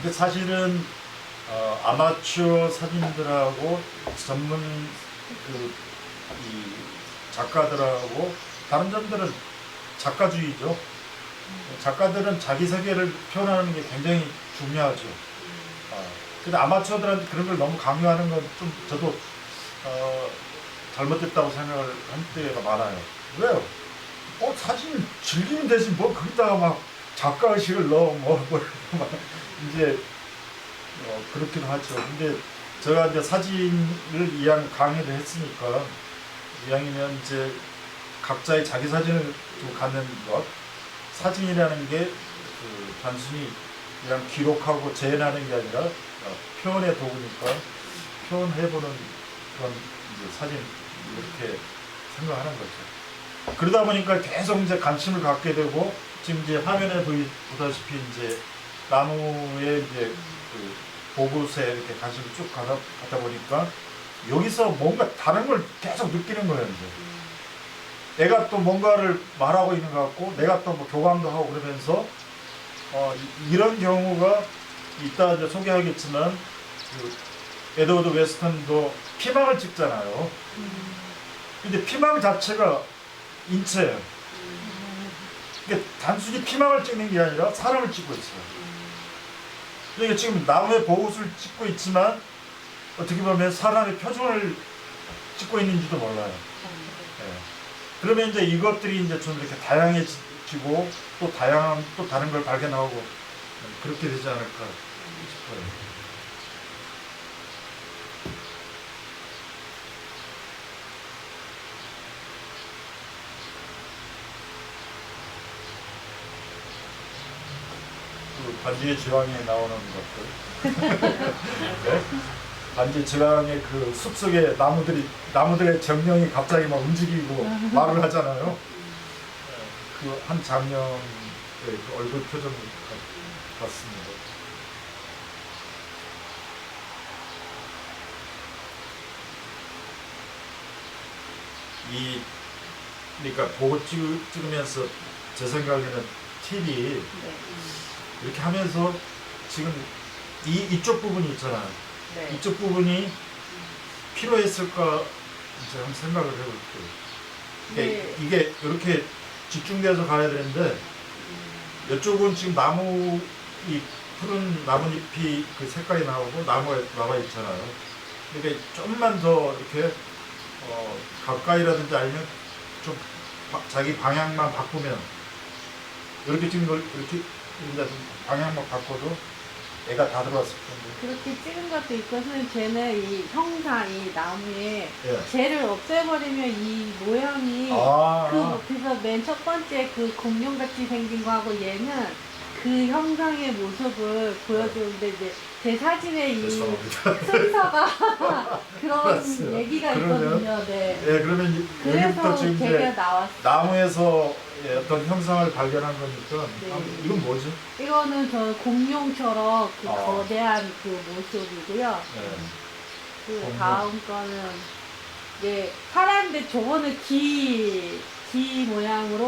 근데 사실은 아마추어 사진들하고 전문 이 작가들하고 다른 점들은 작가주의죠. 작가들은 자기 세계를 표현하는 게 굉장히 중요하죠. 근데 아마추어들한테 그런 걸 너무 강요하는 건 좀 저도 잘못됐다고 생각을 한 때가 많아요. 왜요? 사진 즐기면 되지 뭐 거기다가 막 작가의식을 넣어 막 이제 그렇기도 하죠. 근데 제가 이제 사진을 이왕 강의를 했으니까 이왕이면 이제 각자의 자기 사진을 좀 갖는 것, 사진이라는 게 단순히 그냥 기록하고 재현하는 게 아니라 표현의 도구니까 표현해보는 그런 이제 사진 이렇게 생각하는 거죠. 그러다 보니까 계속 이제 관심을 갖게 되고 지금 이제 화면에 보다시피 이제 나무에 이제 보고서에 이렇게 관심을 쭉 가다 보니까 여기서 뭔가 다른 걸 계속 느끼는 거예요. 이제 내가 또 뭔가를 말하고 있는 것 같고 내가 또 뭐 교감도 하고 그러면서 이런 경우가 이따 이제 소개하겠지만 에드워드 웨스턴도 피망을 찍잖아요. 근데 피망 자체가 인체예요. 그러니까 단순히 피망을 찍는 게 아니라 사람을 찍고 있어요. 그러니까 지금 나무의 보호수를 찍고 있지만 어떻게 보면 사람의 표정을 찍고 있는지도 몰라요. 네. 그러면 이제 이것들이 이제 좀 이렇게 다양해지고 또 다양한 또 다른 걸 발견하고 그렇게 되지 않을까 싶어요. 반지의 제왕에 나오는 것들. 네? 반지의 제왕의 그 숲속에 나무들의 정령이 갑자기 막 움직이고 말을 하잖아요. 그 한 장면의 그 얼굴 표정 같습니다. 그러니까 보고 찍으면서 제 생각에는 팁이 이렇게 하면서 지금 이쪽 부분이 있잖아요. 네. 이쪽 부분이 필요했을까 이제 한번 생각을 해볼게요. 네. 이게 이렇게 집중돼서 가야 되는데 이쪽은 지금 이 푸른 나뭇잎이 그 색깔이 나오고 나무에 나와 있잖아요. 그러니까 좀만 더 이렇게 가까이라든지 아니면 좀 자기 방향만 바꾸면 이렇게 찍는 걸 이렇게 방향만 바꿔도 애가 다 들어왔을 텐데. 그렇게 찍은 것도 있고, 선생님, 쟤는 이 형상, 이 나무에 쟤를 없애버리면 이 모양이 그래서 맨 첫 번째 그 공룡같이 생긴 거하고 얘는 그 형상의 모습을 보여주는데 이제 제 사진에 이 순서가 그런 얘기가 있거든요. 네. 네, 그러면 여기부터 지금 이제 나무에서 어떤 형상을 발견한 거니까. 네. 이건 뭐지? 이거는 저 공룡처럼 그 거대한 그 모습이고요. 네. 그 다음 거는 이제 사람인데 저거는 기 모양으로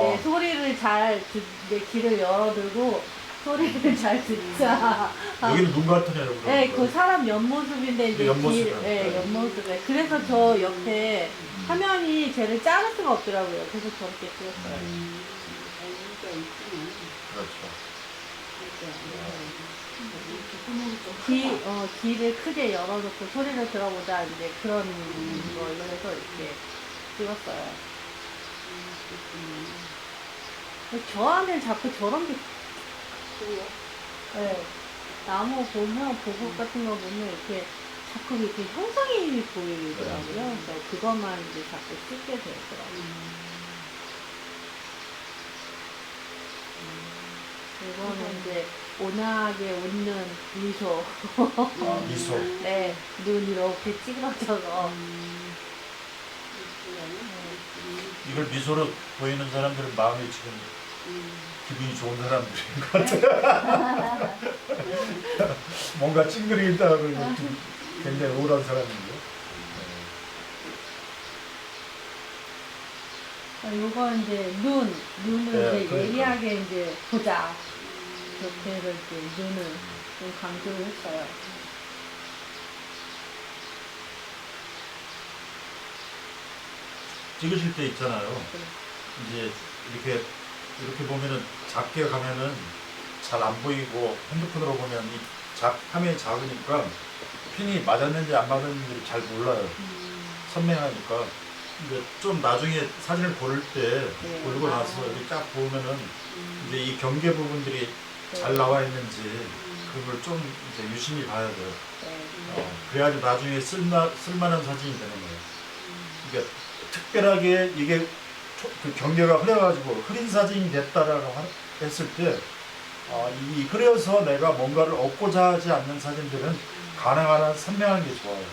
네, 소리를 귀를 열어두고 소리를 잘 듣자. 여기는 눈 같은 애로. 네, 그 사람 옆모습인데 이제 옆모습에. 그래서 저 옆에 화면이 쟤를 자를 수가 없더라고요. 그래서 저렇게 찍었어요. 그렇죠. 귀를 크게 열어놓고 소리를 들어보자 이제 그런 걸로 해서 이렇게 찍었어요. 저한테 자꾸 저런 게 보여. 네. 나무 보면 보급 같은 거 보면 이렇게 자꾸 이렇게 형상이 보이더라고요. 그래서 그것만 이제 자꾸 찍게 되더라고요. 이거는 이제 온화하게 웃는 미소. 미소. 네, 눈 이렇게 찌그러져서. 이걸 미소로 보이는 사람들은 마음이 지금 기분이 좋은 사람들인 것 같아요. 뭔가 찡그리다고 굉장히 우울한 사람인데. 요건 이제 눈을 네, 이제 그러니까. 예리하게 이제 보자. 그렇게 해서 이제 눈을 좀 강조를 했어요. 찍으실 때 있잖아요. 이제 이렇게 보면은 작게 가면은 잘 안 보이고 핸드폰으로 보면 화면이 작으니까 핀이 맞았는지 안 맞았는지 잘 몰라요. 선명하니까. 근데 좀 나중에 사진을 고를 때 고르고 나서 이렇게 딱 보면은 이제 이 경계 부분들이 잘 나와 있는지 그걸 좀 이제 유심히 봐야 돼요. 그래야지 나중에 쓸만한 사진이 되는 거예요. 그러니까 특별하게 이게 그 경계가 흐려가지고 흐린 사진이 됐다라고 했을 때 이 흐려서 내가 뭔가를 얻고자 하지 않는 사진들은 가능한 한 선명한 게 좋아요.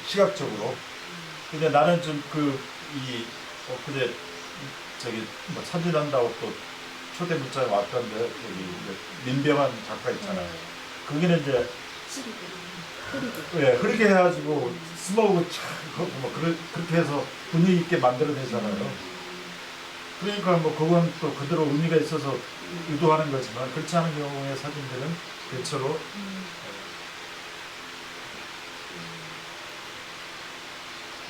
시각적으로. 근데 나는 좀 엊그제 저기 뭐 사진한다고 또 초대 문자에 왔던데 여기 민병환 작가 있잖아요. 거기는 이제 흐리게 해가지고 스모그 뭐 그렇게 해서 분위기 있게 만들어내잖아요. 그러니까 뭐 그건 또 그대로 의미가 있어서 의도하는 거지만 그렇지 않은 경우의 사진들은 대체로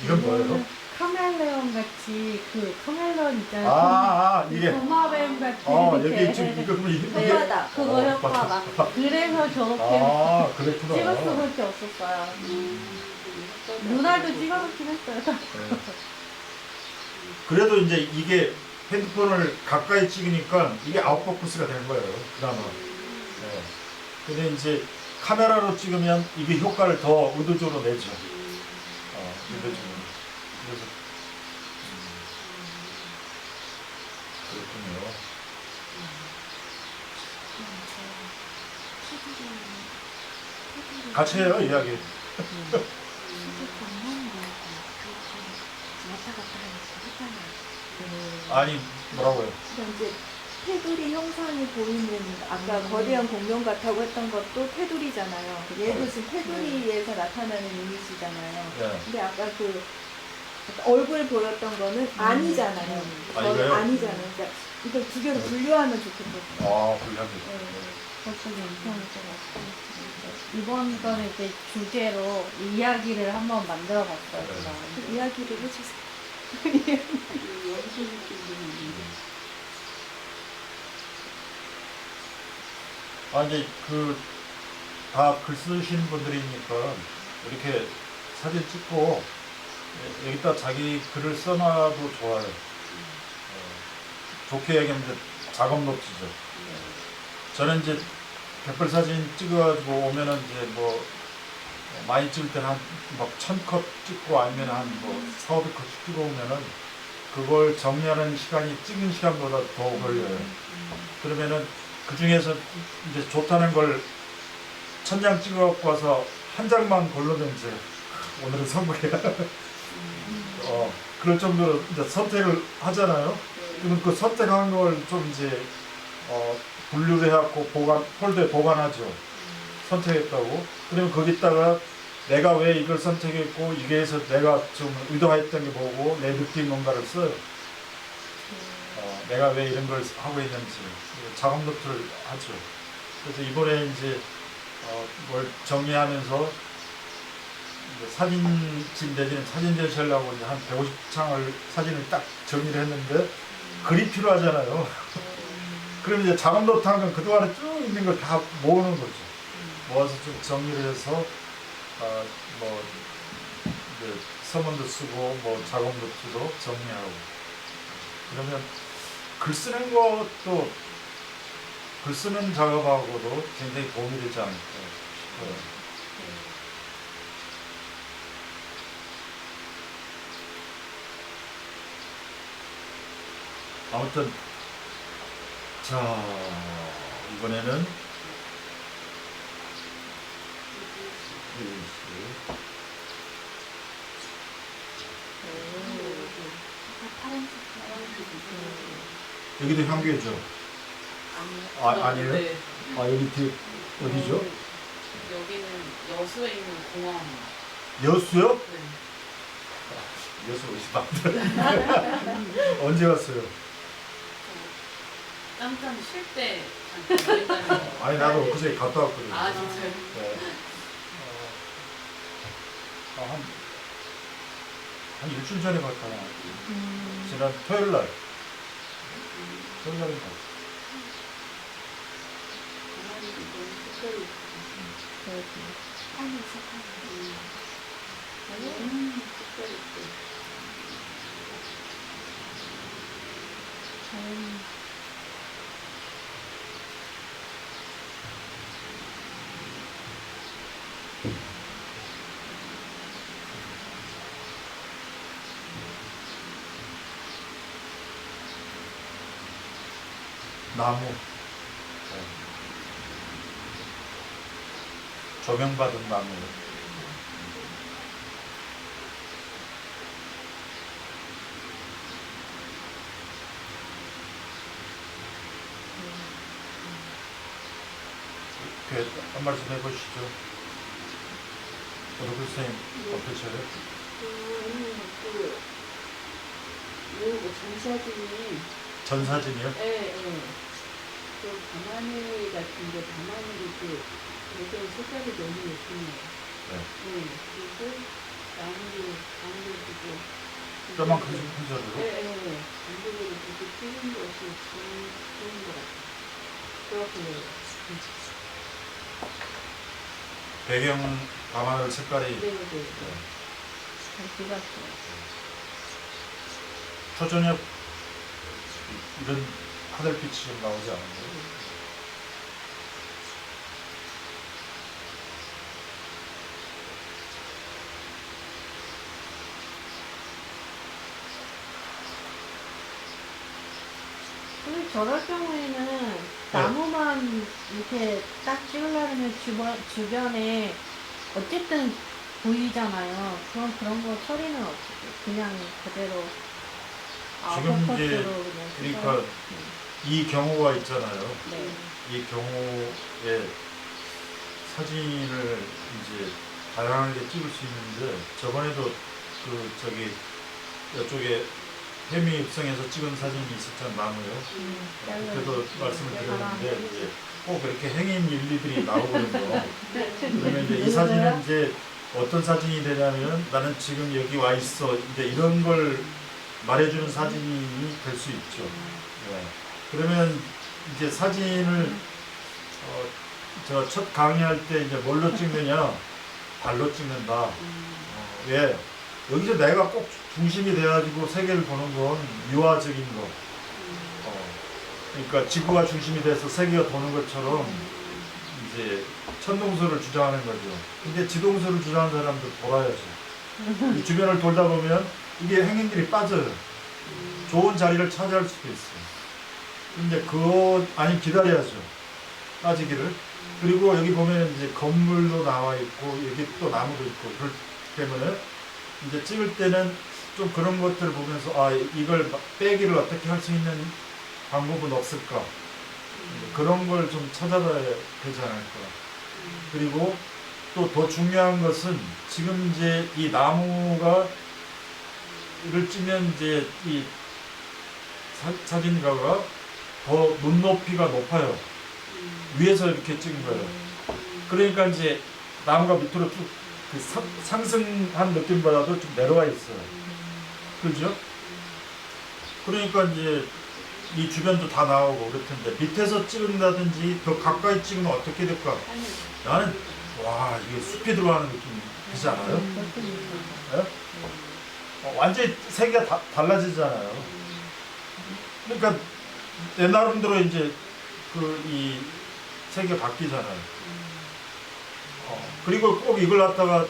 이건 뭐예요? 카멜레온 같이 그 카멜레온 있잖아요. 이게 도마뱀 같이 여기 이렇게. 지금 이거 그러면 네, 그거 효과가. 그래서 저렇게 그랬구나. 찍을 수밖에 없었어요. 눈알도 찍어놓긴 했어요. 네. 그래도 이제 이게 핸드폰을 가까이 찍으니까 이게 아웃포커스가 되는 거예요. 그나마. 네. 근데 이제 카메라로 찍으면 이게 효과를 더 의도적으로 내죠. 의도적으로. 그래서 그렇군요. 같이 해요, 이야기. 아니, 뭐라고요? 이제 테두리 형상이 보이는 아까 거대한 공룡 같다고 했던 것도 테두리잖아요. 얘도 지금 테두리에서 나타나는 이미지잖아요. 네. 근데 아까 그 얼굴 보였던 거는 아니잖아요. 이거요? 아니잖아요. 그러니까 이걸 두 개로 분류하면 좋겠거든요. 불리합니다. 그것도 괜찮을 것 같아요. 이번 거는 이제 주제로 이야기를 한번 만들어 봤어요. 그 이야기를 해주세요. 이제 다 글 쓰시는 분들이니까 이렇게 사진 찍고 여기다 자기 글을 써놔도 좋아요. 좋게 얘기하면 이제 작업 노트죠. 저는 이제 백벌 사진 찍어가지고 오면은 이제 뭐 많이 찍을 때는 막 1000컷 찍고 아니면 뭐 400~500컷 찍어 오면은 그걸 정리하는 시간이 찍은 시간보다 더 걸려요. 그러면은 그 중에서 이제 좋다는 걸 1000장 찍어갖고 와서 한 장만 걸러든지 오늘은 선물이야. 그럴 정도로 이제 선택을 하잖아요. 그러면 그 선택한 걸 좀 이제 분류를 해갖고 폴더에 보관하죠. 선택했다고. 그러면 거기다가 내가 왜 이걸 선택했고 이게 해서 내가 좀 의도했던 게 뭐고 내 느낌 뭔가를 써요. 내가 왜 이런 걸 하고 있는지 작업 노트를 하죠. 그래서 이번에 이제 뭘 정리하면서 이제 사진집 내지는 사진 전시하려고 이제 한 150장을 사진을 딱 정리를 했는데 글이 필요하잖아요. 그럼 이제 작업 노트 한 건 그동안에 쭉 있는 걸 다 모으는 거죠. 모아서 좀 정리를 해서 뭐 이제 서문도 쓰고 뭐 작업 노트도 정리하고 그러면 글 쓰는 것도 글 쓰는 작업하고도 굉장히 도움이 되지 않을까 싶어요. 아무튼 자 이번에는 여기도 향교죠? 아니에요? 네. 여기 뒤에 어디죠? 여기는 여수에 있는 공원입니다. 여수요? 네. 여수 어디서 언제 왔어요? 잠깐 쉴 때 아니 나도 엊그제 갔다 왔거든요. 아 진짜요? 네. 한 일주일 전에 갔다 와. 지난 토요일 날. 토요일 날에 갔어. 나무. 조명받은 나무. 한 말씀 해보시죠. 어르신 선생님 어떠세요? 전사진이요? 예. 또 밤하늘 같은데 밤하늘이 요즘 색깔이 너무 예쁘네요. 네. 그리고 나무를 두고 뼈만큼 큰 소리로? 안쪽으로 이렇게 찍은 것이 좋은 것 같아요. 그렇군요. 배경 밤하늘 색깔이 네. 초저녁 이런 하늘빛이 좀 나오지 않은가요? 근데 저럴 경우에는 나무만 이렇게 딱 찍으려면 주변에 어쨌든 보이잖아요. 그럼 그런 거 처리는 어떻게? 그냥 그대로 지금 포커스로 이제 그냥 그러니까 이 경우가 있잖아요. 네. 이 경우에 사진을 이제 다양하게 찍을 수 있는데 저번에도 이쪽에 해미 읍성에서 찍은 사진이 있었잖아요. 나무요. 그때도 말씀을 드렸는데 이제 꼭 이렇게 행인 일리들이 나오거든요. 그러면 이제 이 사진은 이제 어떤 사진이 되냐면 나는 지금 여기 와 있어. 이제 이런 걸 말해주는 사진이 될 수 있죠. 네. 그러면 이제 사진을 저 첫 강의할 때 이제 뭘로 찍느냐? 발로 찍는다. 왜? 여기서 내가 꼭 중심이 돼가지고 세계를 보는 건 유화적인 거. 그러니까 지구가 중심이 돼서 세계가 도는 것처럼 이제 천동설을 주장하는 거죠. 근데 지동설을 주장하는 사람들 돌아야죠. 이 주변을 돌다 보면 이게 행인들이 빠져요. 좋은 자리를 차지할 수도 있어요. 근데 그거 아니 기다려야죠. 빠지기를. 그리고 여기 보면 이제 건물도 나와 있고 여기 또 나무도 있고 그렇기 때문에 이제 찍을 때는 좀 그런 것들을 보면서 아 이걸 빼기를 어떻게 할 수 있는 방법은 없을까 그런 걸 좀 찾아봐야 되지 않을까. 그리고 또 더 중요한 것은 지금 이제 이 나무가 이를 찍면 이제 이 사진가가 더 눈높이가 높아요. 위에서 이렇게 찍은 거예요. 그러니까 이제 나무가 밑으로 쭉 상승한 느낌보다도 좀 내려와 있어요. 그죠? 그러니까 이제 이 주변도 다 나오고 그럴 텐데 밑에서 찍는다든지 더 가까이 찍으면 어떻게 될까? 나는 와 이게 숲이 들어가는 느낌이 들지 않아요? 네? 완전히 세계가 달라지잖아요. 그러니까 내 나름대로 이제 이 세계가 바뀌잖아요. 그리고 꼭 이걸 갖다가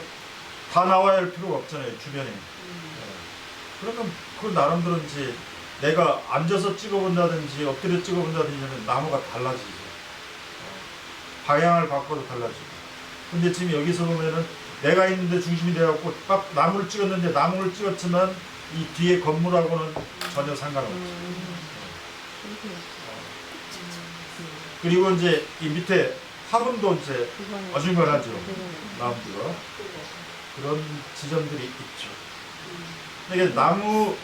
다 나와야 할 필요가 없잖아요, 주변에. 그러면 그 나름대로 이제 내가 앉아서 찍어본다든지 엎드려 찍어본다든지 하면 나무가 달라지죠. 방향을 바꿔도 달라지고. 근데 지금 여기서 보면은 내가 있는데 중심이 돼갖고 딱 나무를 찍었는데 나무를 찍었지만 이 뒤에 건물하고는 전혀 상관없죠. 그리고 이제 이 밑에 화분도 이제 어중간하죠. 나무들은 그런 지점들이 있죠. 이게 나무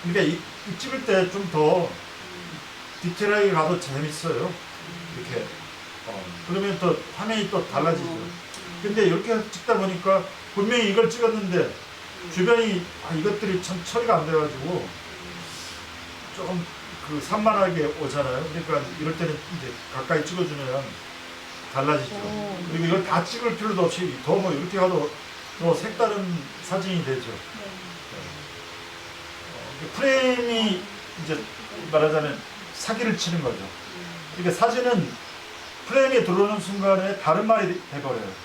그러니까 이 찍을 때 좀 더 디테일하게 가도 재밌어요. 이렇게 그러면 또 화면이 또 달라지죠. 근데 이렇게 찍다 보니까 분명히 이걸 찍었는데 주변이 이것들이 참 처리가 안 돼가지고 조금 그 산만하게 오잖아요. 그러니까 이럴 때는 이제 가까이 찍어주면 달라지죠. 그리고 이걸 다 찍을 필요도 없이 더 뭐 이렇게 가도 더 색다른 사진이 되죠. 프레임이 이제 말하자면 사기를 치는 거죠. 그러니까 사진은 프레임에 들어오는 순간에 다른 말이 돼버려요.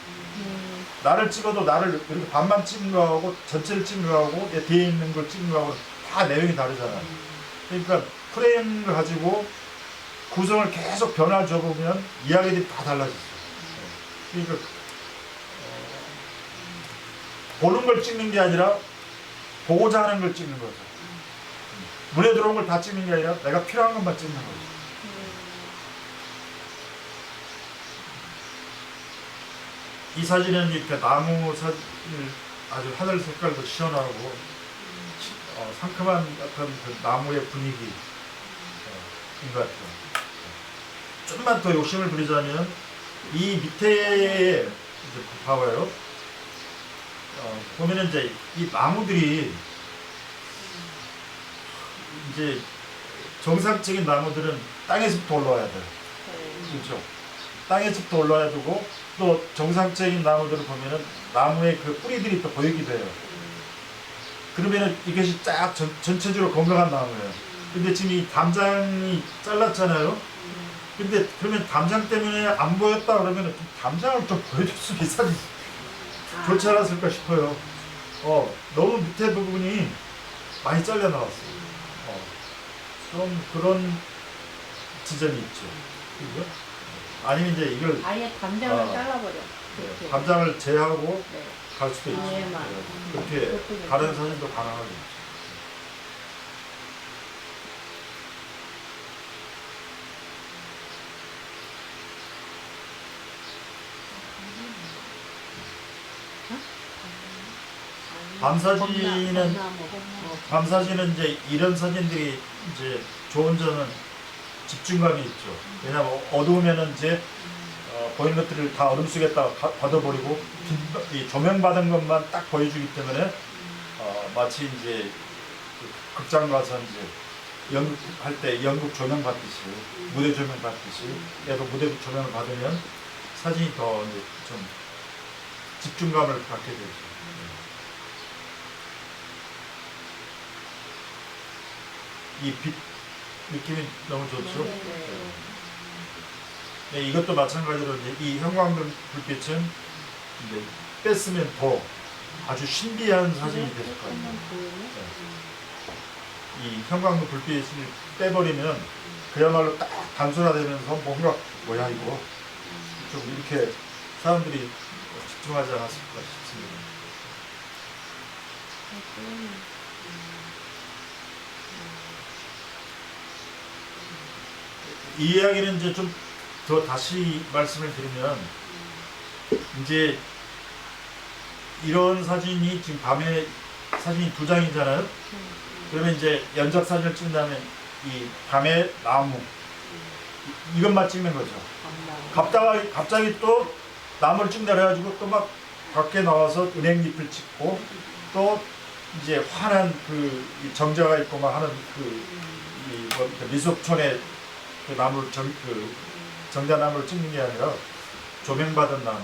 나를 찍어도 나를 이렇게 반만 찍은 거하고 전체를 찍은 거하고 뒤에 있는 걸 찍은 거하고 다 내용이 다르잖아요. 그러니까 프레임을 가지고 구성을 계속 변화 줘보면 이야기들이 다 달라졌어요. 그러니까 보는 걸 찍는 게 아니라 보고자 하는 걸 찍는 거죠. 눈에 들어온 걸 다 찍는 게 아니라 내가 필요한 것만 찍는 거죠. 이 사진은 이렇게 나무 사진을 아주 하늘 색깔도 시원하고 상큼한 어떤 그 나무의 분위기인 것 같아요. 좀만 더 욕심을 부리자면 이 밑에 이제 봐봐요. 보면은 이제 이 나무들이 이제 정상적인 나무들은 땅에서부터 올라와야 돼요. 그렇죠? 땅에서부터 올라와야 되고 또 정상적인 나무들을 보면은 나무의 그 뿌리들이 또 보이기도 해요. 그러면은 이것이 쫙 전체적으로 건강한 나무예요. 근데 지금 이 담장이 잘랐잖아요. 근데 그러면 담장 때문에 안 보였다 그러면은 담장을 좀 보여줬으면 이 사진 좋지 않았을까 싶어요. 너무 밑에 부분이 많이 잘려 나왔어요. 좀 그런 지점이 있죠. 그죠? 아니면 이제 이걸 아예 담장을 잘라버려. 네, 담장을 제하고 네. 갈 수도 있죠. 아예만. 그렇게 다른 사진도 가능하죠. 밤 사진은 이제 이런 사진들이 이제 좋은 점은 집중감이 있죠. 왜냐하면 어두우면은 이제 보이는 것들을 다 어둠 속에다 받아버리고 이 조명 받은 것만 딱 보여주기 때문에 마치 이제 그 극장 가서 이제 연극할 때 연극 조명 받듯이 무대 조명 받듯이 그래서 무대 조명을 받으면 사진이 더 이제 좀 집중감을 갖게 되죠. 이 빛 느낌이 너무 좋죠. 네, 이것도 마찬가지로 이제 이 형광등 불빛은 이제 뺐으면 더 아주 신비한 사진이 될 거예요. 이 형광등 불빛을 빼버리면 그야말로 딱 단순화되면서 뭔가 뭐야 이거 좀 이렇게 사람들이 집중하지 않았을까 싶습니다. 이 이야기는 이제 좀 더 다시 말씀을 드리면 이제 이런 사진이 지금 밤에 사진이 2장이잖아요. 그러면 이제 연작 사진을 찍은 다음에 이 밤에 나무 이것만 찍는 거죠. 갑자기 또 나무를 찍는다 그래가지고 또 막 밖에 나와서 은행잎을 찍고 또 이제 환한 그 정자가 있고 막 하는 그 미속촌에 그 나무를 정자나무를 찍는 게 아니라 조명받은 나무.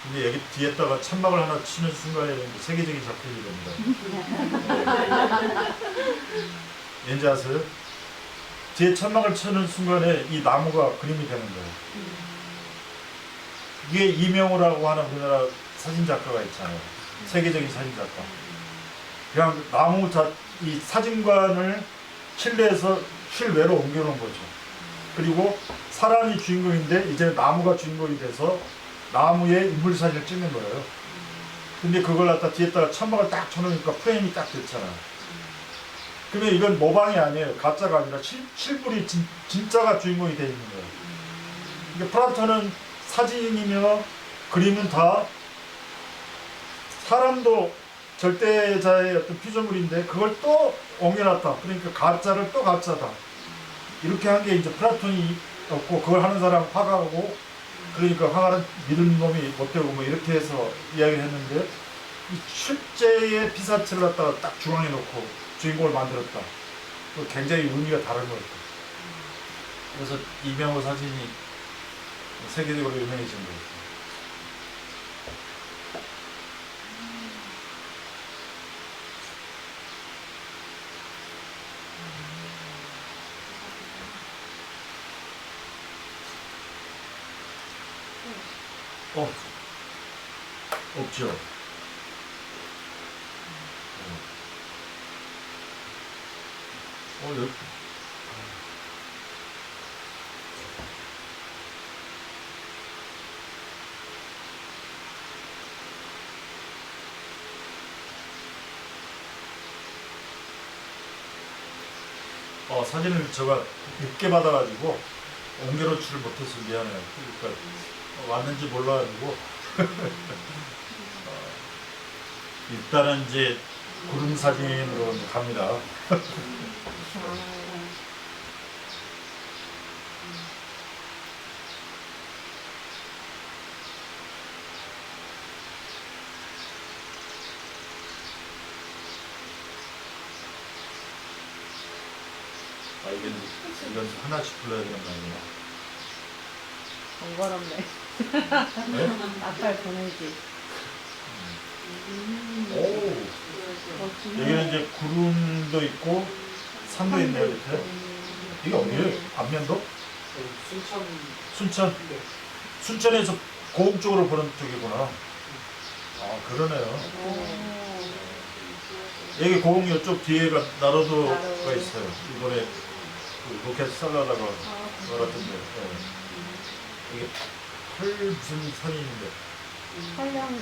근데 여기 뒤에다가 천막을 하나 치는 순간에 세계적인 작품이 됩니다. 왠지 아세요? 뒤에 천막을 치는 순간에 이 나무가 그림이 되는 거예요. 이게 이명호라고 하는 우리나라 사진작가가 있잖아요. 세계적인 사진작가. 그냥 이 사진관을 실내에서 실외로 옮겨놓은 거죠. 그리고 사람이 주인공인데 이제 나무가 주인공이 돼서 나무에 인물 사진을 찍는 거예요. 근데 그걸 갖다 뒤에다가 천막을 딱 쳐놓으니까 프레임이 딱 됐잖아요. 그러면 이건 모방이 아니에요. 가짜가 아니라 실물이 진짜가 주인공이 되어 있는 거예요. 그러니까 프라토는 사진이며 그림은 다 사람도 절대자의 어떤 피조물인데 그걸 또 옮겨놨다. 그러니까 가짜를 또 가짜다. 이렇게 한 게 이제 플라톤이 없고 그걸 하는 사람 화가고 그러니까 화가는 믿는 놈이 못 되고 뭐 이렇게 해서 이야기를 했는데 이 실제의 피사체를 갖다가 딱 중앙에 놓고 주인공을 만들었다. 굉장히 의미가 다른 거예요. 그래서 이병호 사진이 세계적으로 유명해진 거예요. 없죠. 여기. 사진을 제가 늦게 받아가지고 옮겨놓지를 못해서 미안해요. 그러니까 왔는지 몰라가지고 일단은 이제 구름 사진으로 갑니다. 이건 하나씩 불러야 되는 거 아니야? 번거롭네. 네? 아까 보내지. 여기는 이제 구름도 있고 산도 있네요, 밑에. 이게 어디예요? 안면도? 순천. 순천에서 고흥 쪽으로 보는 쪽이구나. 그러네요. 여기 고흥 이쪽 뒤에가 나로도가 있어요. 이번에 로켓 쌀라다가 말았던데. 이게 팔 무슨 산이 있는데. 한량산.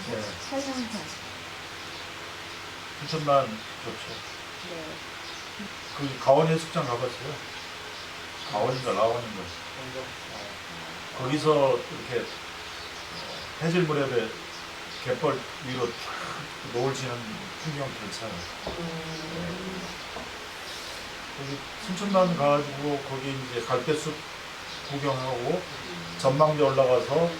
네. 한량산. 순천만 좋죠. 네. 그 가원 해수욕장 가봤어요? 가원인가 라원인가. 거기서 이렇게 해질 무렵에 갯벌 위로 쫙 노을 지는 풍경 괜찮아요. 거기 순천만 가가지고 거기 이제 갈대숲 구경하고 전망대 올라가서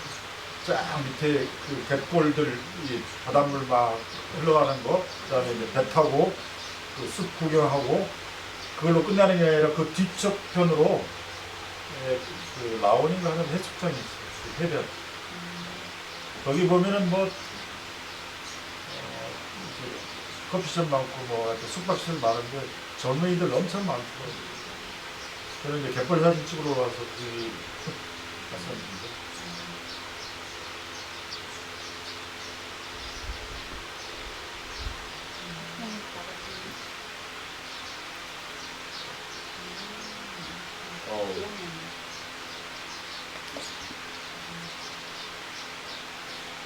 쫙 밑에 그 갯벌들 이 바닷물 막 흘러가는 거, 그다음에 이제 배 타고 그 숲 구경하고 그걸로 끝나는 게 아니라 그 뒤쪽편으로 그 라온인가 하는 해수욕장이 있어요. 그 해변. 거기 보면은 뭐 커피숍 많고 뭐 숙박시설 많은데 젊은이들 엄청 많고. 저는 이제 갯벌 사진 찍으러 와서 거기 갔었는데.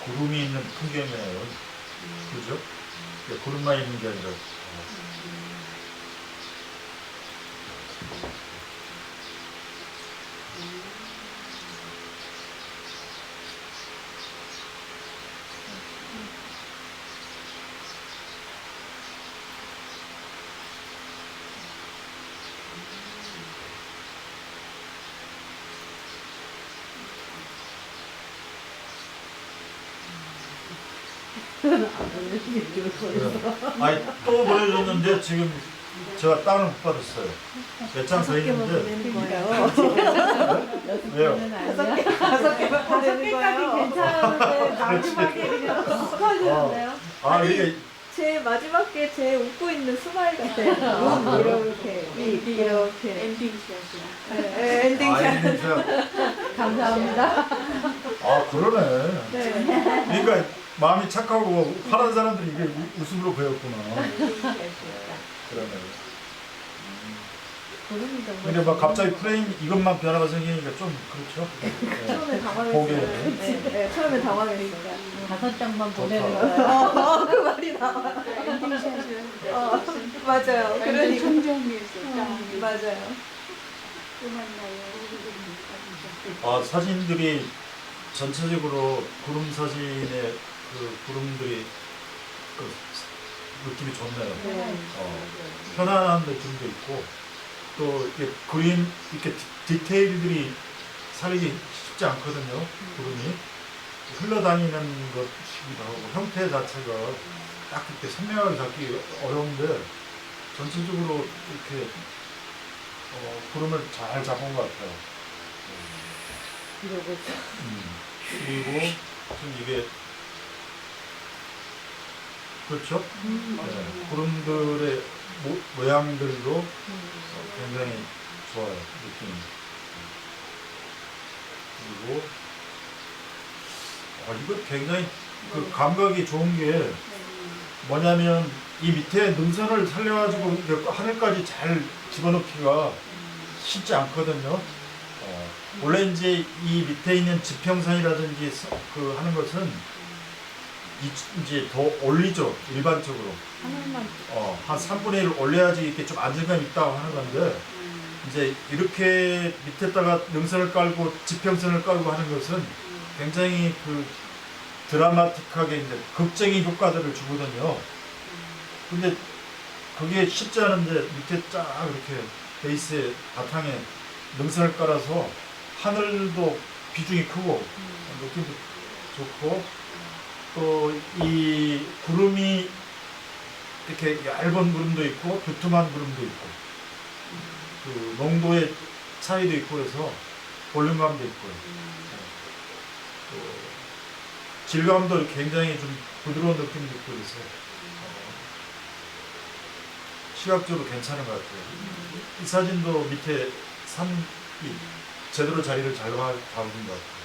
구름이 있는 풍경이에요. 그죠? 구름만 있는 게 아니라. 아니 또 보내줬는데 지금 제가 다운을 못 받았어요. 몇 장 서 있는데. 왜요? 다섯 개만 보내는 개까지 거예요. 괜찮은데 마지막에 그냥 툭하시는데요? 이게 제 마지막 게 제 웃고 있는 스마일 같아요. 이렇게 이렇게 엔딩샷이야. 엔딩샷. 감사합니다. 그러네. 네. 그러니까 마음이 착하고 화난 사람들이 이게 웃음으로 보였구나. 그러네. 근데 막 갑자기 프레임 이것만 변화가 생기니까 좀 그렇죠. 처음에 당황했어요. 보게. 네, 처음에 당황했어요. 5장만 좋다. 보내는 거예요. 그 말이 나와. 엔딩샷을 맞아요. 완전 그러니까. 청정리에서 맞아요. 또 만나요. 사진들이 전체적으로 구름 사진의 그 구름들이 그 느낌이 좋네요. 네. 편안한 느낌도 있고 또 이렇게 그림 이렇게 디테일들이 살리기 쉽지 않거든요. 구름이 흘러다니는 것이기도 하고 형태 자체가 딱 이렇게 선명하게 잡기 어려운데 전체적으로 이렇게 구름을 잘 잡은 것 같아요. 이러고 있어. 그리고 지금 이게 그렇죠? 네, 구름들의 모양들도 굉장히 좋아요, 느낌이. 그리고 이거 굉장히 그 감각이 좋은 게 뭐냐면 이 밑에 능선을 살려가지고 이렇게 하늘까지 잘 집어넣기가 쉽지 않거든요. 원래 이제 이 밑에 있는 지평선이라든지 그 하는 것은 이제 더 올리죠, 일반적으로. 하늘만. 한 3분의 1을 올려야지 이렇게 좀 안정감 있다고 하는 건데, 이제 이렇게 밑에다가 능선을 깔고 지평선을 깔고 하는 것은 굉장히 그 드라마틱하게 이제 극적인 효과들을 주거든요. 근데 그게 쉽지 않은데 밑에 쫙 이렇게 베이스에 바탕에 능선을 깔아서 하늘도 비중이 크고 느낌도 좋고 또 이 구름이 이렇게 얇은 구름도 있고 두툼한 구름도 있고 그 농도의 차이도 있고 그래서 볼륨감도 있고요. 또 질감도 굉장히 좀 부드러운 느낌도 있고 그래서 시각적으로 괜찮은 것 같아요. 이 사진도 밑에 산이 제대로 자리를 잘 잡은 것 같아요.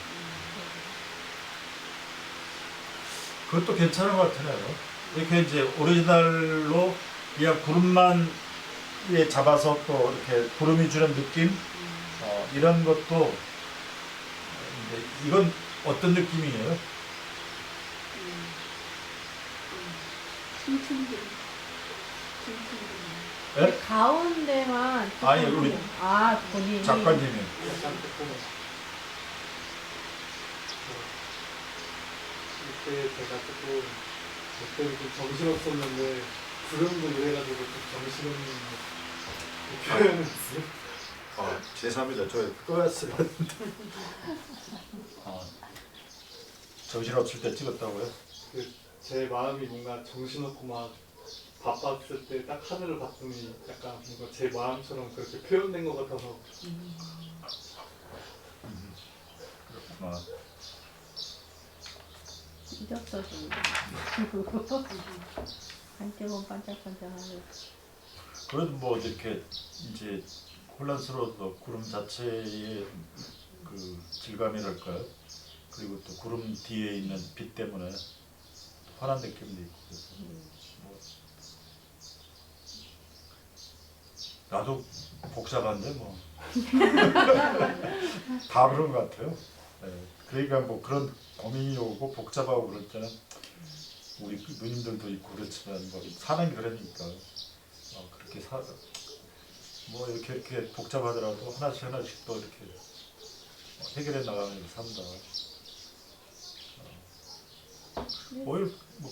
그것도 괜찮은 것 같아요. 이렇게 이제 오리지널로 그냥 구름만 잡아서 또 이렇게 구름이 주는 느낌 이런 것도 이건 어떤 느낌이에요? 네? 가운데만. 아니, 우리 본인이. 작가님이. 그때 제가 조금 그때는 좀 정신없었는데 구름도 그래가지고 좀 정신없는 표현을 했어요. 죄송합니다. 저 꺼였어요. 정신없을 때 찍었다고요? 제 마음이 뭔가 정신없고 막 바빴을 때 딱 하늘을 봤더니 약간 뭔가 제 마음처럼 그렇게 표현된 것 같아서 그렇구나. 찢었어 지금. 한쪽은 반짝반짝하고. 그래도 뭐 이렇게 이제 혼란스러워도 구름 자체의 그 질감이랄까요? 그리고 또 구름 뒤에 있는 빛 때문에 환한 느낌도 있고 그래서 뭐 나도 복잡한데 뭐 다 그런 것 같아요. 네. 그러니까 뭐 그런 고민이 오고 복잡하고 그럴 때는 우리 누님들도 있고 그렇지만 뭐 사람이 그러니까 그렇게 뭐 이렇게 복잡하더라도 하나씩 또 이렇게 해결해 나가면서 산다. 뭐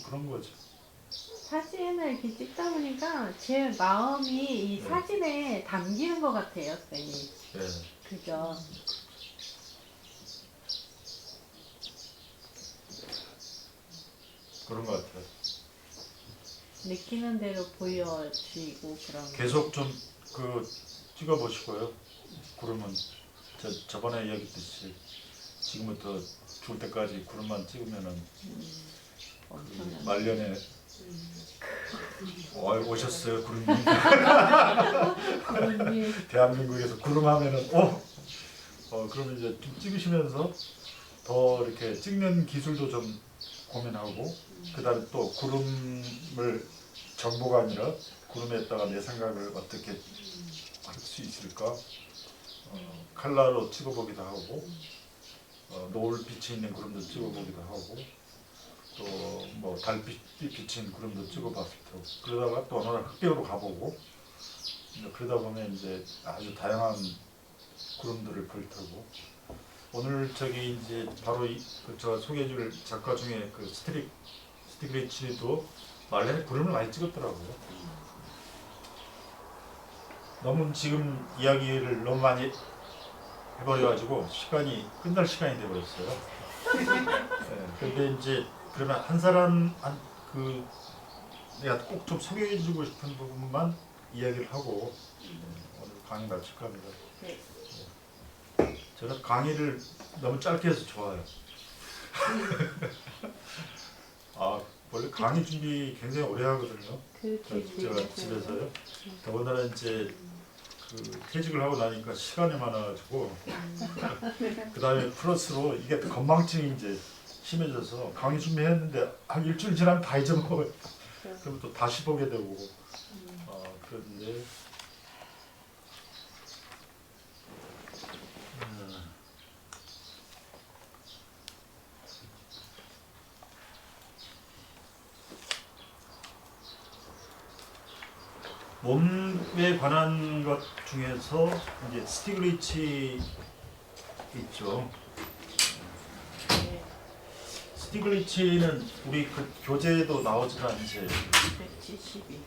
그런 거죠. 사진을 이렇게 찍다 보니까 제 마음이 이 네. 사진에 담기는 것 같아요, 선생님. 네. 그죠? 그런 것 같아요. 느끼는 대로 보여지고 그런. 계속 좀 찍어 보시고요. 구름은 저번에 이야기했듯이 지금부터 죽을 때까지 구름만 찍으면은 엄청난. 말년에 오셨어요 구름님. 구름이. 대한민국에서 구름 하면은 그러면 이제 좀 찍으시면서 더 이렇게 찍는 기술도 좀 고민하고 그다음에 또 구름을 정보가 아니라 구름에다가 내 생각을 어떻게 할 수 있을까 컬러로 찍어보기도 하고 노을 빛이 있는 구름도 찍어보기도 하고 또 뭐 달빛이 비친 구름도 찍어봤을 테고 그러다가 또 어느 날 흑백으로 가보고 그러다 보면 이제 아주 다양한 구름들을 볼 테고 오늘 이제 바로 제가 소개해줄 작가 중에 그 스티글리츠도 말렌이 그림을 많이 찍었더라고요. 너무 지금 이야기를 너무 많이 해버려가지고 시간이 끝날 시간이 돼버렸어요. 네, 근데 이제 그러면 한 사람 그 내가 꼭 좀 소개해주고 싶은 부분만 이야기를 하고 오늘 강의 마칠까 합니다. 네. 저는 강의를 너무 짧게 해서 좋아요. 아 원래 강의 준비 굉장히 오래 하거든요. 제가 집에서요. 더군다나 이제 그 퇴직을 하고 나니까 시간이 많아가지고 그 다음에 플러스로 이게 건망증이 이제 심해져서 강의 준비했는데 한 일주일 지나면 다 잊어먹어요. 그러면 또 다시 보게 되고 그런데 몸에 관한 것 중에서 이제 스티글리치 있죠. 스티글리치는 우리 그 교재에도 나오지만 이제 672.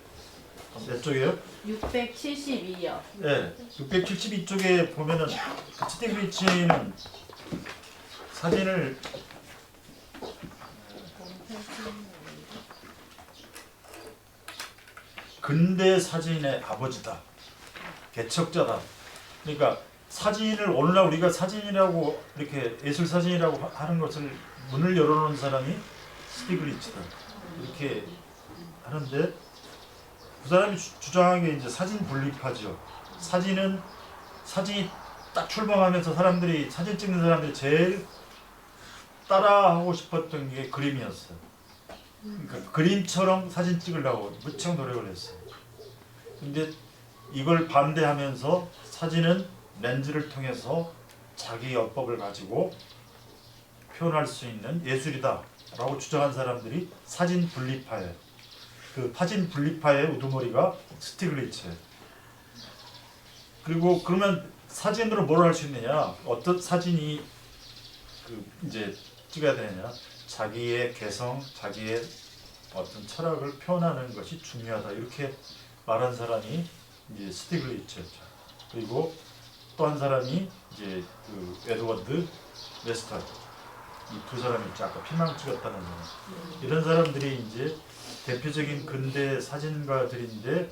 몇 쪽이에요? 672요. 네, 672쪽에 보면은 그 스티글리치는 사진을 근대 사진의 아버지다, 개척자다. 그러니까 사진을 오늘날 우리가 사진이라고 이렇게 예술 사진이라고 하는 것을 문을 열어놓은 사람이 스티글리츠다 이렇게 하는데 그 사람이 주장한 게 이제 사진 분립화죠. 사진이 딱 출범하면서 사람들이 사진 찍는 사람들이 제일 따라하고 싶었던 게 그림이었어요. 그러니까 그림처럼 사진 찍으려고 무척 노력을 했어요. 근데 이걸 반대하면서 사진은 렌즈를 통해서 자기 여법을 가지고 표현할 수 있는 예술이다 라고 주장한 사람들이 사진 분립화예요. 그 사진 분립화의 우두머리가 스티글리츠예요. 그리고 그러면 사진으로 뭘 할 수 있느냐, 어떤 사진이 그 이제 찍어야 되느냐, 자기의 개성, 자기의 어떤 철학을 표현하는 것이 중요하다 이렇게 말한 사람이 이제 스티글리츠였죠. 그리고 또 한 사람이 이제 그 에드워드 웨스턴, 이 두 사람이 있죠. 아까 피망 찍었다는 사람. 이런 사람들이 이제 대표적인 근대 사진가들인데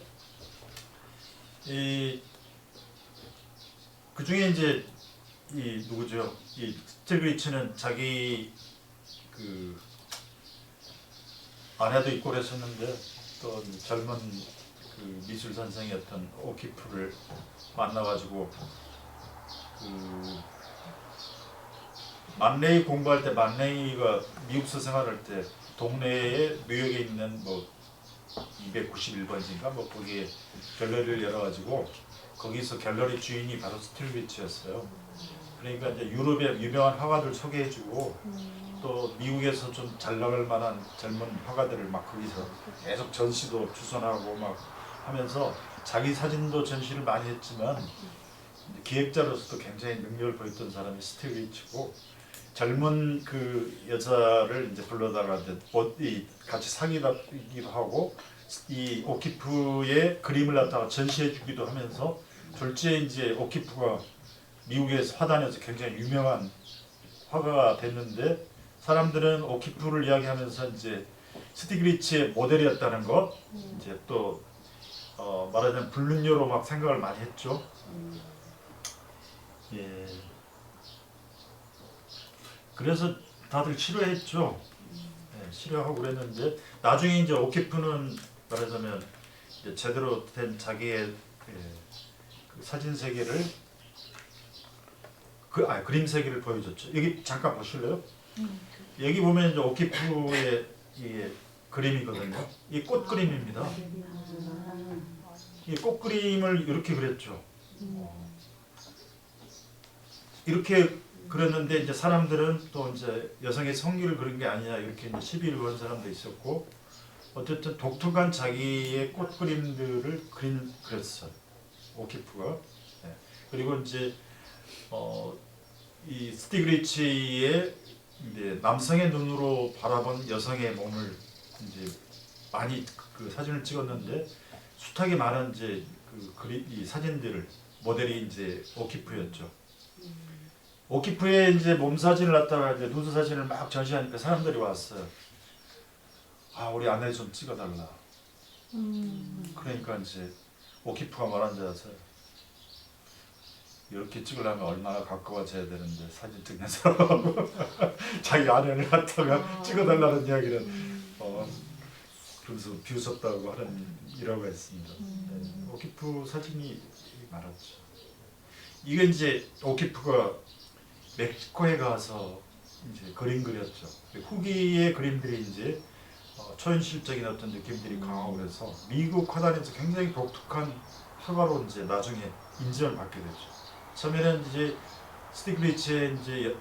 그 중에 이제 이 누구죠? 이 스티글리츠는 자기 그 아내도 있고 그랬었는데 또 젊은 그 미술 선생이었던 오키프를 만나가지고 그 만레이 공부할 때 만레이가 미국서 생활할 때 동네에 뉴욕에 있는 뭐 291번지인가 뭐 거기에 갤러리를 열어가지고 거기서 갤러리 주인이 바로 스틸리츠였어요. 그러니까 이제 유럽의 유명한 화가들 소개해주고 또 미국에서 좀 잘 나갈 만한 젊은 화가들을 막 거기서 계속 전시도 추선하고 막 하면서 자기 사진도 전시를 많이 했지만 기획자로서도 굉장히 능력을 보였던 사람이 스틸리츠고 젊은 그 여자를 이제 불러다가 이제 같이 사귀기도 하고 이 오키프의 그림을 갖다가 전시해주기도 하면서 둘째 이제 오키프가 미국에서 화단에서 굉장히 유명한 화가가 됐는데 사람들은 오키프를 이야기하면서 이제 스티글리츠의 모델이었다는 거 이제 또 말하자면 불륜녀로 막 생각을 많이 했죠. 예. 그래서 다들 싫어했죠. 네, 싫어하고 그랬는데 나중에 이제 오키프는 말하자면 이제 제대로 된 자기의 그 사진 세계를 그림 세계를 보여줬죠. 여기 잠깐 보실래요? 여기 보면 이제 오키프의 이 그림이거든요. 이 꽃 그림입니다. 이 꽃 그림을 이렇게 그렸죠. 이렇게 그랬는데 이제 사람들은 또 이제 여성의 성기를 그린 게 아니냐 이렇게 이제 시비를 건 사람도 있었고 어쨌든 독특한 자기의 꽃 그림들을 그렸어요. 오키프가. 네. 그리고 이제 이 스티글리츠의 이제 남성의 눈으로 바라본 여성의 몸을 이제 많이 그 사진을 찍었는데 숱하게 많은 이제 이 사진들을 모델이 이제 오키프였죠. 오키프의 이제 몸 사진을 갖다가 이제 누드 사진을 막 전시하니까 사람들이 왔어요. 아, 우리 아내 좀 찍어달라. 그러니까 이제 오키프가 말한 줄 아세요? 이렇게 찍으려면 얼마나 가까워져야 되는데 사진 찍는 사람하고 자기 아내를 갖다가 찍어달라는 이야기를 그래서 비웃었다고 하는 일화가 있습니다. 네. 오키프 사진이 많았죠. 이게 이제 오키프가 멕시코에 가서 이제 그림 그렸죠. 후기의 그림들이 이제 초현실적인 어떤 느낌들이 강하고 그래서 미국 화단에서 굉장히 독특한 화가로 이제 나중에 인정을 받게 되죠. 처음에는 이제 스티글리츠의 이제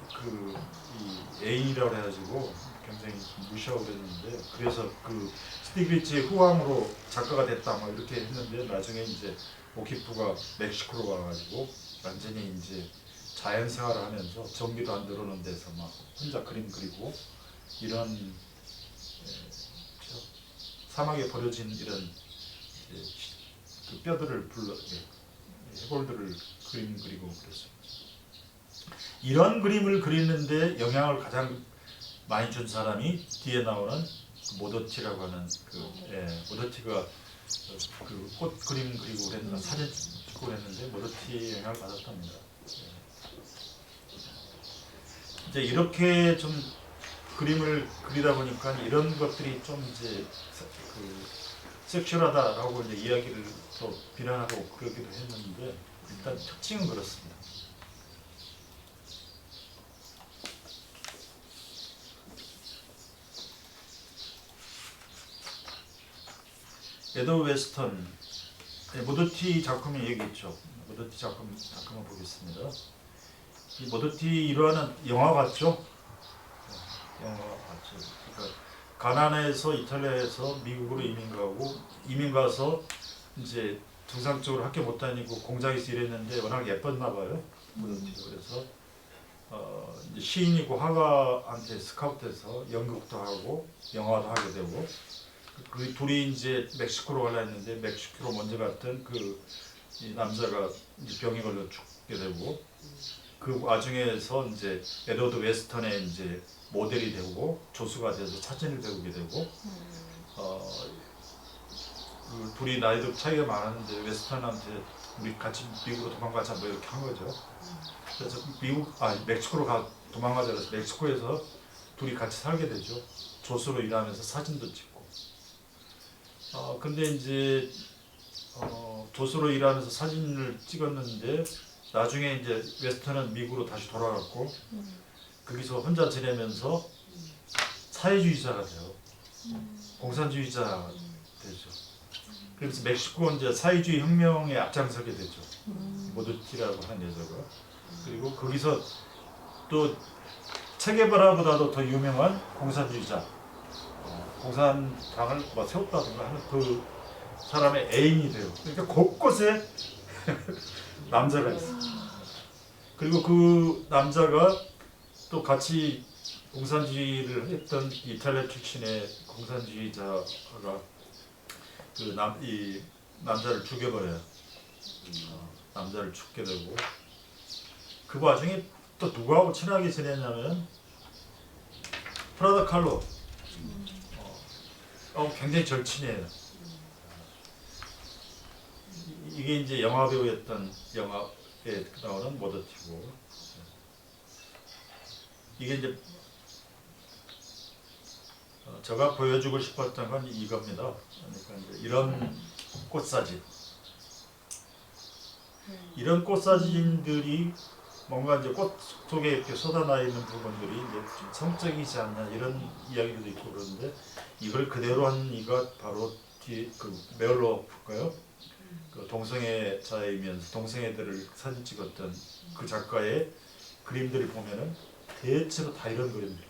이 애인이라고 해가지고 굉장히 무시하고 그랬는데, 그래서 그 스티글리츠의 후왕으로 작가가 됐다 막 이렇게 했는데, 나중에 이제 오키프가 멕시코로 와가지고 완전히 이제 자연생활을 하면서 전기도 안 들어오는 데서 막 혼자 그림 그리고 이런 사막에 버려진 이런 그 뼈들을 해골들을 그림 그리고 그랬어요. 이런 그림을 그리는데 영향을 가장 많이 준 사람이 뒤에 나오는 모더티라고 하는 모더티가 그 꽃 그림 그리고 그랬는데 사진 찍고 그랬는데 모더티의 영향을 받았답니다. 이제 이렇게 좀 그림을 그리다 보니까 이런 것들이 좀 이제 그 섹슈얼하다라고 이제 이야기를 또 비난하고 그러기도 했는데, 일단 특징은 그렇습니다. 에드워드 웨스턴 모더티 작품이 여기 있죠. 모더티 작품을 보겠습니다. 이 모더티 일화는 영화 같죠? 영화 같죠. 그러니까 가나나에서 이탈리아에서 미국으로 이민 가서 이제 정상적으로 학교 못 다니고 공장에서 일했는데 워낙 예뻤나 봐요. 모더티가. 그래서 이제 시인이고 화가한테 스카우트해서 연극도 하고 영화도 하게 되고, 그 둘이 이제 멕시코로 가려 했는데 멕시코로 먼저 갔던 이 남자가 이제 병에 걸려 죽게 되고, 그 와중에서 이제 에드워드 웨스턴의 이제 모델이 되고 조수가 돼서 사진을 배우게 되고, 그 둘이 나이도 차이가 많았는데 웨스턴한테 우리 같이 미국으로 도망가자 뭐 이렇게 한 거죠. 그래서 멕시코로 도망가자 그래서 멕시코에서 둘이 같이 살게 되죠. 조수로 일하면서 사진도 찍고. 근데 이제 조수로 일하면서 사진을 찍었는데 나중에 이제 웨스턴은 미국으로 다시 돌아갔고, 거기서 혼자 지내면서 사회주의자가 돼요. 공산주의자가 되죠. 그래서 멕시코 이제 사회주의 혁명에 앞장서게 되죠. 모더티라고 하는 여자가. 그리고 거기서 또 체게바라보다도 더 유명한 공산주의자, 공산당을 뭐 세웠다든가 하는 그 사람의 애인이 돼요. 그러니까 곳곳에 남자가 있어요. 그리고 그 남자가 또 같이 공산주의를 했던 이탈리아 출신의 공산주의자가 이 남자를 죽여버려요. 남자를 죽게 되고, 그 와중에 또 누구하고 친하게 지냈냐면 프라다 칼로. 굉장히 절친이에요. 이게 이제 영화 배우였던 영화에 나오는 모더티고, 이게 이제 제가 보여주고 싶었던 건 이겁니다. 그러니까 이제 이런 꽃사진, 이런 꽃사진들이 뭔가 이제 꽃 속에 이렇게 쏟아나 있는 부분들이 이제 좀 성적이지 않나 이런 이야기도 있고 그러는데, 이걸 그대로 한 이가 바로 뒤에 그 메올로프가요. 그 동성애자이면서 동성애들을 사진 찍었던 그 작가의 그림들을 보면은 대체로 다 이런 그림들이에요.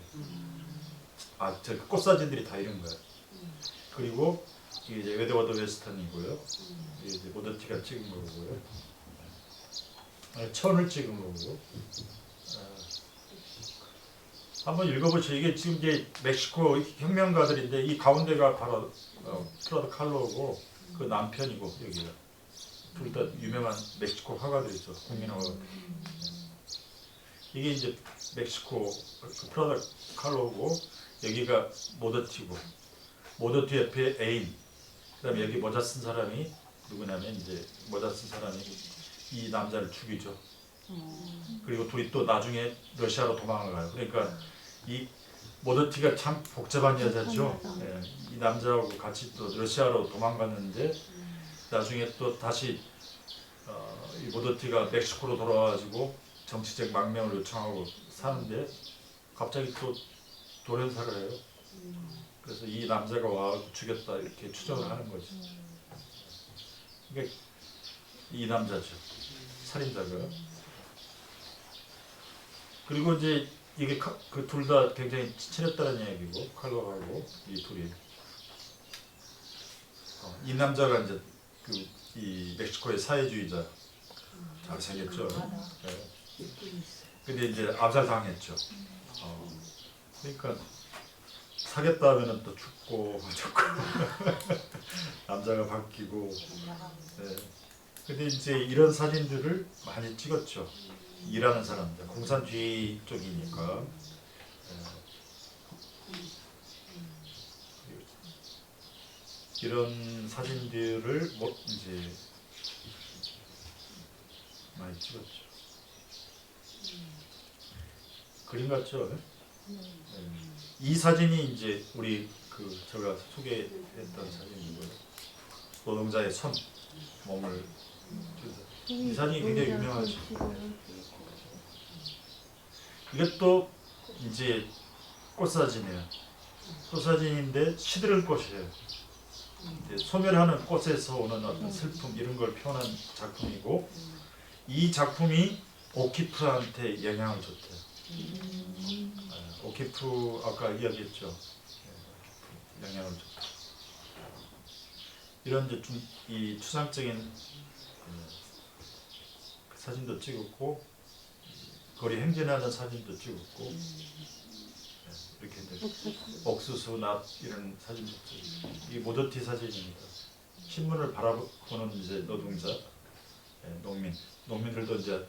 저 꽃사진들이 다 이런 거예요. 그리고 이게 이제 에드워드 웨스턴이고요. 이게 이제 모더티가 찍은 거고요. 천을 찍은 거고. 한번 읽어보시죠. 이게 지금 이제 멕시코 혁명가들인데 이 가운데가 바로 프라다 칼로고 그 남편이고 여기가 둘 다 유명한 멕시코 화가들이죠. 국민 화가들. 이게 이제 멕시코 프라다 칼로고 여기가 모더티고 모더티 옆에 애인 그다음에 여기 모자 쓴 사람이 누구냐면 이제 모자 쓴 사람이 이 남자를 죽이죠. 그리고 둘이 또 나중에 러시아로 도망을 가요. 그러니까 이 모더티가 참 복잡한 여자죠. 예, 이 남자하고 같이 또 러시아로 도망갔는데 나중에 또 다시 이 모더티가 멕시코로 돌아와가지고 정치적 망명을 요청하고 사는데 갑자기 또 돌연사를 해요. 그래서 이 남자가 와 죽였다 이렇게 추정을 하는 거죠. 그러니까 이 남자죠. 살인자가. 그리고 이제 이게 그 둘 다 굉장히 친했다는 얘기고 칼로하고 이 둘이. 이 남자가 이제 이 멕시코의 사회주의자 잘생겼죠. 네. 근데 이제 암살당했죠. 그러니까 사겠다 하면은 또 죽고 남자가 바뀌고. 네. 근데 이제 이런 사진들을 많이 찍었죠. 일하는 사람들, 공산주의 쪽이니까. 이런 사진들을 뭐 이제 많이 찍었죠. 그림 같죠? 이 사진이 이제 우리 제가 소개했던 사진이고요. 노동자의 손, 몸을 이 사진이 굉장히 유명하죠. 이것도 이제 꽃사진이에요. 꽃사진인데 시들은 꽃이에요. 소멸하는 꽃에서 오는 어떤 슬픔 이런 걸 표현한 작품이고 이 작품이 오키프한테 영향을 줬대요. 오키프 아까 이야기했죠. 영향을 줬다. 이런 이제 좀 이 추상적인 사진도 찍었고 거리 행진하는 사진도 찍었고 이렇게 옥수수 납 이런 사진도 찍고 이 모더티 사진입니다. 신문을 바라보는 이제 노동자, 농민들도 이제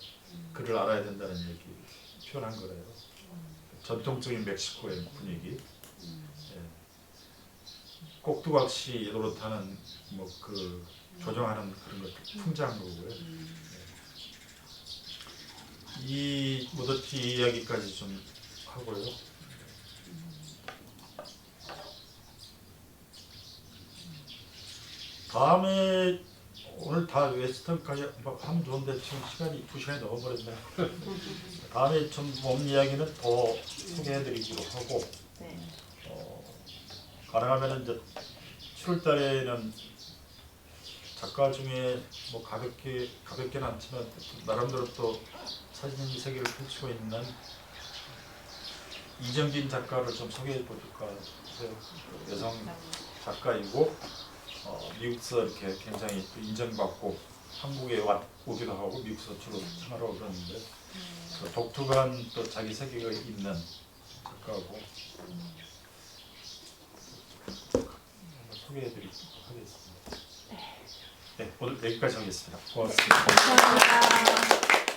글을 알아야 된다는 얘기 표현한 거래요. 전통적인 멕시코의 분위기. 꼭두각시 노릇하는 뭐 조정하는 그런 것들 풍자한 거고요. 이 모더티 이야기까지 좀 하고요. 다음에 오늘 다 웨스턴까지 하면 좋은데 지금 시간이 2시간이 넘어버렸네요. 다음에 좀 몸 이야기는 더 소개해드리기로 하고 가능하면 이제 7월달에는 작가 중에 뭐 가볍게는 않지만 나름대로 또 사진 세계를 펼치고 있는 이정진 작가를 좀 소개해 볼까 해요. 여성 작가이고 미국서 이렇게 굉장히 또 인정받고 한국에 오기도 하고 미국서 주로 생활하고 그러는데 독특한 또 자기 세계가 있는 작가고 소개해드리도록 하겠습니다. 네, 오늘 여기까지 하겠습니다. 고맙습니다. 감사합니다.